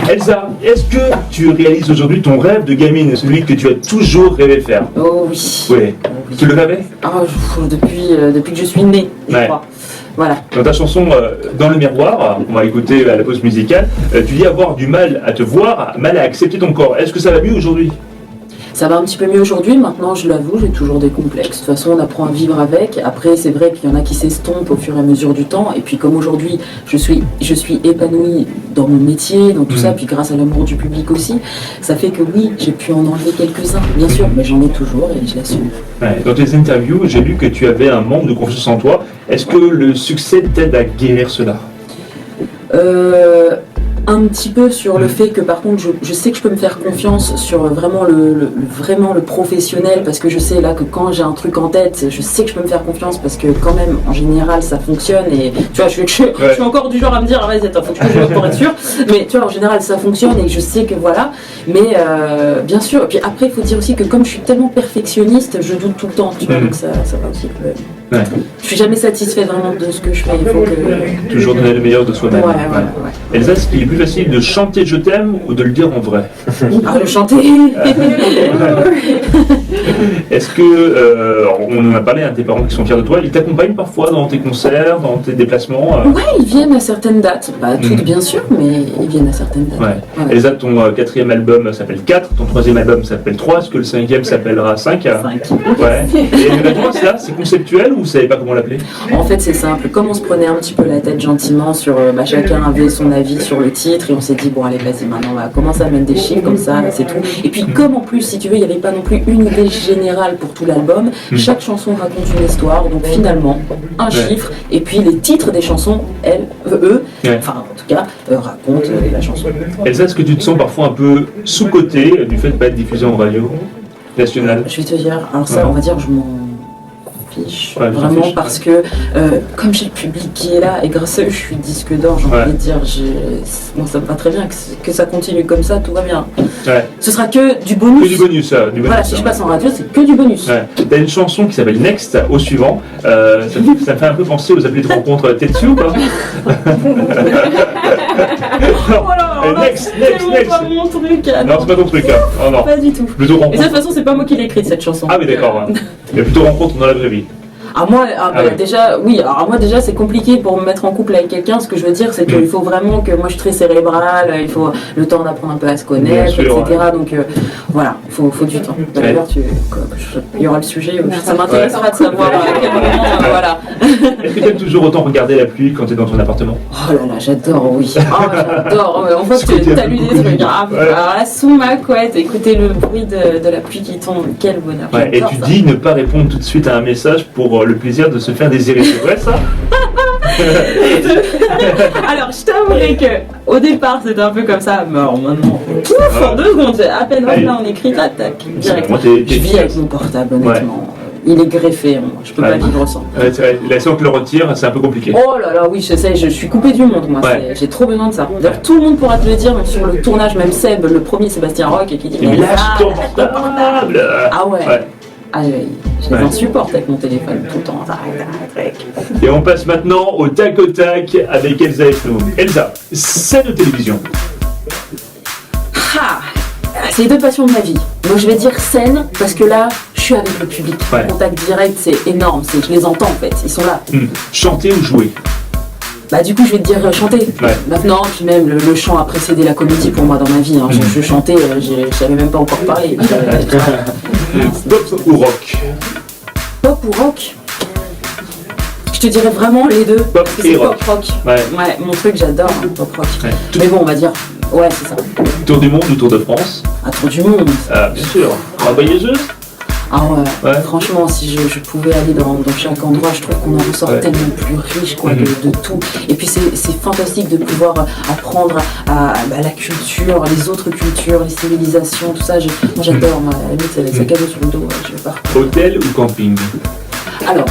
Elsa, est-ce que tu réalises aujourd'hui ton rêve de gamine, celui que tu as toujours rêvé faire? Oh oui. Oui. Tu le rêvais? Depuis que je suis née, je crois. Voilà. Dans ta chanson Dans le miroir, on va écouter à la pause musicale, tu dis avoir du mal à te voir, mal à accepter ton corps. Est-ce que ça va mieux aujourd'hui? Ça va un petit peu mieux aujourd'hui, maintenant je l'avoue, j'ai toujours des complexes. De toute façon, on apprend à vivre avec. Après, c'est vrai qu'il y en a qui s'estompent au fur et à mesure du temps. Et puis comme aujourd'hui, je suis épanouie dans mon métier, dans tout ça, puis grâce à l'amour du public aussi, ça fait que oui, j'ai pu en enlever quelques-uns, bien sûr, mais j'en ai toujours et je l'assume. Ouais, dans tes interviews, j'ai lu que tu avais un manque de confiance en toi. Est-ce que le succès t'aide à guérir cela? Un petit peu sur le fait que par contre je sais que je peux me faire confiance sur vraiment le professionnel, parce que je sais là que quand j'ai un truc en tête, je sais que je peux me faire confiance parce que quand même en général ça fonctionne. Et tu vois, je suis encore du genre à me dire vas-y attends, faut que je joue pour être sûr, mais tu vois en général ça fonctionne et je sais que voilà. Mais bien sûr, et puis après il faut dire aussi que comme je suis tellement perfectionniste, je doute tout le temps, tu vois, donc ça va aussi. Ouais. Je suis jamais satisfaite vraiment de ce que je fais. Il faut que... Toujours donner le meilleur de soi-même. Ouais. Elsa, est-ce qu'il est plus facile de chanter je t'aime ou de le dire en vrai? Le chanter. Est-ce que, on en a parlé, tes parents qui sont fiers de toi, ils t'accompagnent parfois dans tes concerts, dans tes déplacements? Ouais, ils viennent à certaines dates. Pas toutes bien sûr, mais ils viennent à certaines dates. Ouais. Elsa, ton 4e album s'appelle 4, ton 3e album s'appelle 3, est-ce que le 5e s'appellera 5? 5. Ouais. Et toi, ça, c'est conceptuel ou vous savez pas comment l'appeler? En fait, c'est simple. Comme on se prenait un petit peu la tête gentiment sur... chacun avait son avis sur le titre et on s'est dit, bon allez, vas-y, maintenant on va commencer à mettre des chiffres comme ça, c'est tout. Et puis comme en plus, si tu veux, il n'y avait pas non plus une idée générale pour tout l'album, chaque chanson raconte une histoire, donc finalement, un chiffre, et puis les titres des chansons, enfin en tout cas, racontent la chanson. Elsa, est-ce que tu te sens parfois un peu sous-côté du fait de ne pas être diffusé en radio nationale? Je vais te dire, alors ça, on va dire, je m'en fiche, vraiment, parce que comme j'ai le public qui est là et grâce à eux je suis disque d'or, j'ai envie de dire, moi ça me va très bien que ça continue comme ça, tout va bien. Ce sera que du bonus. Que du bonus, voilà, si je passe en radio, c'est que du bonus. T'as une chanson qui s'appelle Next au suivant, ça me fait un peu penser aux appels de rencontre Tetsu ou pas? Next. C'est pas mon truc. Non, c'est pas ton truc. Oh, non. Pas du tout. Plutôt rencontre. Et de toute façon, c'est pas moi qui l'ai écrite cette chanson. Ah oui, d'accord. Mais plutôt rencontre dans la vraie vie. Déjà, déjà c'est compliqué pour me mettre en couple avec quelqu'un. Ce que je veux dire, c'est qu'il faut vraiment que moi je suis très cérébrale, il faut le temps d'apprendre un peu à se connaître, etc. Donc voilà, il faut du temps. D'ailleurs, il y aura le sujet, ça m'intéressera de savoir à quel moment, voilà. Est-ce que tu aimes toujours autant regarder la pluie quand tu es dans ton appartement? Oh là là, j'adore, oui. J'adore. En fait, tu as lu des trucs. Alors là, sous ma couette, écoutez le bruit de la pluie qui tombe, quel bonheur. Et tu dis ne pas répondre tout de suite à un message pour le plaisir de se faire désirer, c'est vrai ça? Alors je t'avouerai que au départ c'était un peu comme ça, mais alors maintenant, en 2 secondes, à peine là on écrit, tac, direct. Je vis avec mon portable, honnêtement. Il est greffé, je peux pas vivre sans. La si on te le retire, c'est un peu compliqué. Oh là là, oui, je suis coupée du monde, moi. J'ai trop besoin de ça. D'ailleurs, tout le monde pourra te le dire, même sur le tournage, même Seb, le premier Sébastien Roch, qui dit mais lâche ton portable. Ah ouais. Je les insupporte avec mon téléphone tout le temps. Et on passe maintenant au tac avec Elsa Esnou. Elsa, scène de télévision. C'est les 2 passions de ma vie. Moi je vais dire scène parce que là je suis avec le public. Le contact direct c'est énorme, je les entends en fait, ils sont là. Chanter ou jouer? Du coup je vais te dire chanter. Maintenant, puis même le chant a précédé la comédie pour moi dans ma vie. Je chantais, je savais même pas encore parler. Pop ou rock? Pop ou rock? Je te dirais vraiment les deux. Pop et rock. Pop rock. Mon truc j'adore, pop rock. Mais bon on va dire, c'est ça. Tour du monde ou Tour de France? Tour du monde. Bien sûr. Voyageuse? Franchement, si je pouvais aller dans chaque endroit, je trouve qu'on en ressort tellement plus riche de tout. Et puis c'est fantastique de pouvoir apprendre à la culture, les autres cultures, les civilisations, tout ça. Moi j'adore, à la limite c'est avec sac à dos sur le dos, je vais pas. Hôtel ou camping? Alors.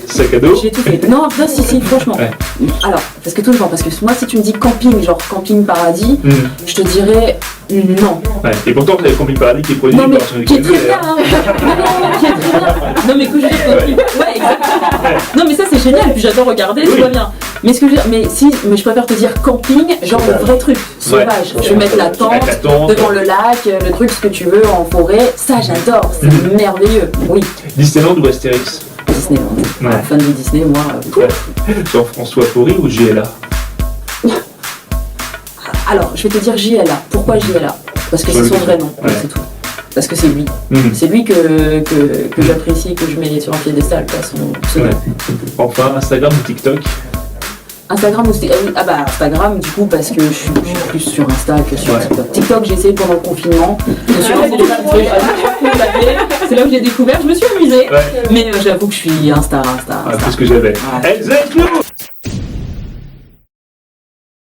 Sac à dos? J'ai tout fait. Non, si, franchement. Alors, parce que moi, si tu me dis camping, genre camping paradis, je te dirais non. Et pourtant, tu as le camping paradis qui est produit par son qui est très bien. Non, mais que je dis camping. Exactement. Non, mais ça, c'est génial. Puis j'adore regarder, tout va bien. Mais mais je préfère te dire camping, genre le vrai truc, sauvage. Je vais mettre la tente devant le lac, le truc, ce que tu veux, en forêt. Ça, j'adore, c'est merveilleux. Oui. Disneyland ou Astérix? Disneyland. Ouais. Fan de Disney, moi. Jean-François Faury ou JLA? Alors, je vais te dire JLA. Pourquoi JLA? Parce que c'est son vrai nom, c'est tout. Parce que c'est lui. C'est lui que j'apprécie, que je mets sur un piédestal, son nom. Enfin, Instagram ou TikTok? Instagram aussi. Ah bah Instagram du coup parce que je suis plus sur Insta que sur TikTok. TikTok j'ai essayé pendant le confinement. Je me suis c'est là où j'ai découvert, je me suis amusée. Mais j'avoue que je suis Insta. C'est ce que j'avais. Voilà.